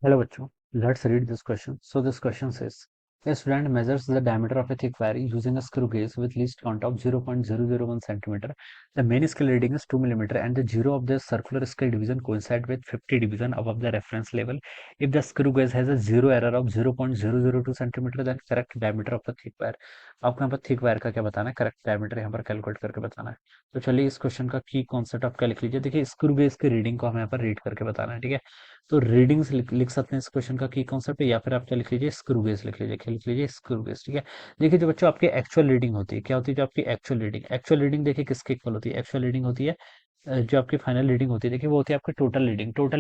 Hello बच्चों, let's read this question. So this question says, a student measures the diameter of a thick wire using a screw gauge with least count of 0.001 centimeter. The main scale reading is 2 millimeter and the zero of the circular scale division coincide with 50 division above the reference level. If the screw gauge has a zero error of 0.002 centimeter, then correct diameter of the thick wire. आपको यहाँ पर thick wire का क्या बताना है, correct diameter यहाँ पर calculate करके बताना है। तो चलिए इस क्वेश्चन का की कॉन्सेप्ट आप क्या लिख लीजिए। देखिए स्क्रू गेज की रीडिंग को हमें यहाँ पर रीड करके बताना है, ठीक है। तो रीडिंग्स लिख सकते हैं इस क्वेश्चन का की कॉन्सेप्ट, या फिर आप क्या लिख लीजिए, स्क्रू गेज लिख लीजिए। क्या लिख लीजिए, स्क्रू गेज, ठीक है। देखिए जो बच्चों आपकी एक्चुअल रीडिंग होती है, क्या होती है जो आपकी एक्चुअल रीडिंग देखिए किसके इक्वल होती है। एक्चुअल रीडिंग होती है जो आपकी फाइनल रीडिंग होती है, देखिए वो होती है आपकी टोटल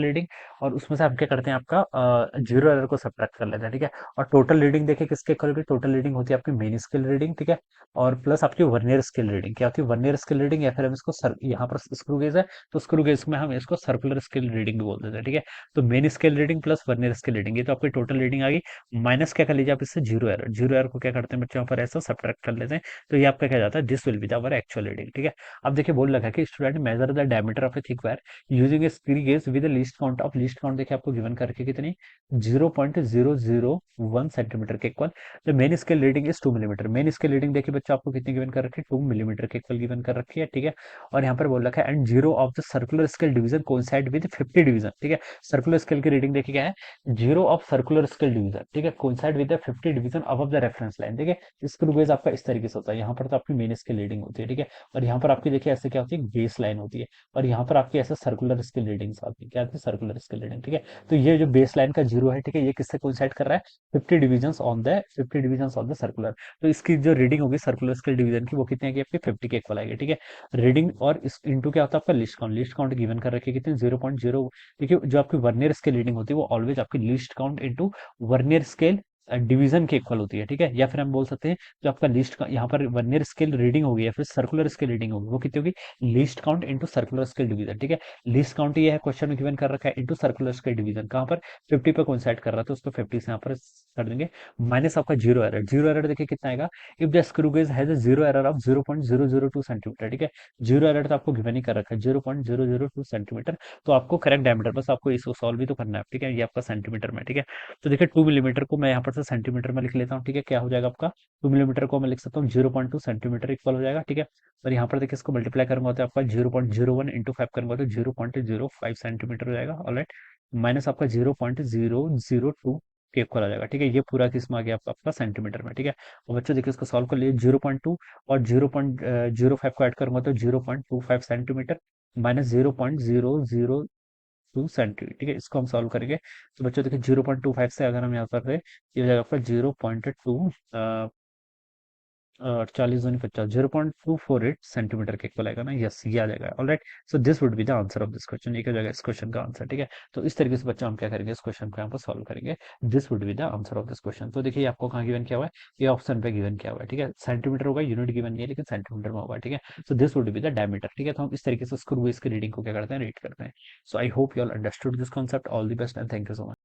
रीडिंग। और उसमें से आप क्या करते हैं, आपका जीरो एरर को सब्ट्रैक्ट कर लेते हैं, ठीक है। और टोटल रीडिंग देखिए किसके इक्वल होगी, टोटल रीडिंग होती है आपकी मेन स्केल रीडिंग, ठीक है। और प्लस आपकी वर्नियर स्केल रीडिंग, क्या होती है वर्नियर स्केल रीडिंग, या फिर हम इसको यहाँ पर स्क्रू गेज है तो स्क्रू गेज में हम इसको सर्कुलर स्केल रीडिंग भी बोल देते हैं, ठीक है। तो main scale reading plus vernier scale reading, ये तो आपकी टोटल रीडिंग आ गई। माइनस क्या कर लीजिए आप इससे, जीरो एरर को क्या करते हैं बच्चों, यहाँ पर ऐसा सब्ट्रैक्ट कर लेते हैं। तो ये आपका क्या जाता है, this will be the our actual reading, ठीक है। अब देखिए बोल रखा है कि student measure the diameter of a thick wire using a screw gauge with least count देखिए आपको गिवन करके कितनी, 0.001 सेंटीमीटर के equal. The main scale reading is 2 millimetre. Main scale reading देखिए बच्चों आपको कितनी गिवन कर रखी है, 2 मिलीमीटर के इक्वल गिवन कर रखी है, ठीक है। और यहाँ पर बोल रखा है and zero of the circular scale division coincide with 50 division, ठीक है। सर्कुलर स्केल की रीडिंग देखिए क्या है, zero of circular scale division, ठीक है, coincide with the 50 division above the reference line, ठीक है। स्क्रू गेज आपका इस तरीके से होता है, यहाँ पर तो आपकी मेन स्केल रीडिंग होती है, ठीक है। और यहाँ पर आपकी देखिए ऐसे क्या होती है, बेस लाइन होती है। और यहाँ पर आपकी ऐसे सर्कुलर स्केल रीडिंग्स आती है, क्या आती है, सर्कुलर स्केल रीडिंग, ठीक है। तो ये जो बेस लाइन का जीरो है, ठीक है, ये किससे कोइंसाइड कर रहा है, 50 डिविजन ऑन द सर्कुलर। तो इसकी जो रीडिंग होगी सर्कुलर स्केल डिवीजन की, वो कितनी आएगी आपकी, 50 के इक्वल आएगी, ठीक है। रीडिंग और इस इंटू क्या होता है आपका लिस्ट काउंट गिवन कर रखी है कितने, 0.0। देखिए जो आपकी वर्नियर स्केल रीडिंग होती है वो ऑलवेज आपकी list count into vernier scale division के इक्वल होती है, ठीक है। या फिर हम बोल सकते हैं जो आपका लिस्ट का यहाँ पर वर्नियर स्केल रीडिंग होगी या फिर सर्कुलर स्केल रीडिंग होगी, वो कितनी होगी, list count into circular scale division, ठीक है। लिस्ट काउंट ये है क्वेश्चन में गिवन कर रखा है, इंटू सर्कुलर स्केल डिवीजन कहाँ पर, 50 पे कोइंसाइड कर रहा था, उसको 50 से यहाँ पर कर देंगे। माइनस आपका जीरो एरर देखिए कितना आएगा, if the screw gauge has a zero error of 0.002 centimetre, ठीक है। जीरो एरर तो आपको गिवन ही कर रखा है 0.002 सेंटीमीटर। तो आपको करेक्ट डायमीटर, बस आपको इसको सॉल्व भी तो करना है, ठीक है। ये आपका सेंटीमीटर में, ठीक है। तो देखिए 2 मिलीमीटर को मैं यहाँ पर से सेंटीमीटर में लिख लेता हूँ, ठीक है। क्या हो जाएगा आपका, 2 मिलीमीटर को मैं लिख सकता हूँ 0.2 सेंटीमीटर इक्वल हो जाएगा, ठीक है। और यहाँ पर देखिए इसको मल्टीप्लाई करूंगा तो आपका 0.01 इंटू 5 करूंगा तो 0.05 सेंटीमीटर हो जाएगा, ऑलराइट। माइनस आपका 0.002 के इक्वल आ जाएगा, ठीक है। ये पूरा किस में आ गया आपका सेंटीमीटर में, ठीक है। और बच्चों देखिए इसको सॉल्व कर लिए, 0.2 और 0.05 को ऐड करूंगा तो 0.25 सेंटीमीटर माइनस 0.002 सेंटीमीटर, ठीक है। इसको हम सॉल्व करेंगे तो बच्चों देखिए 0.25 से अगर हम यहाँ पर ये हो जाएगा आपका 0.2, 40 दूनी 50, 0.248 सेंटीमीटर के इक्वल आएगा ना, यस ये आ जाएगा, alright. So this would be the answer of this question, ये क्या हो जाएगा इस क्वेश्चन का आंसर, ठीक है। तो इस तरीके से बच्चों हम क्या करेंगे, इस क्वेश्चन को यहाँ पर सॉल्व करेंगे। This would be the answer of this question. तो देखिए आपको कहाँ गिवन किया हुआ है, ये ऑप्शन पे गिवन किया हुआ है, ठीक है। सेंटीमीटर होगा, यूनिट गिवन नहीं है लेकिन सेंटीमीटर में होगा, ठीक है। So this would be the diameter, ठीक है। तो हम इस तरीके से स्क्रू बेस की रीडिंग को क्या करते हैं, रीड करते हैं। So I hope you all understood this concept. All the best and thank you so much.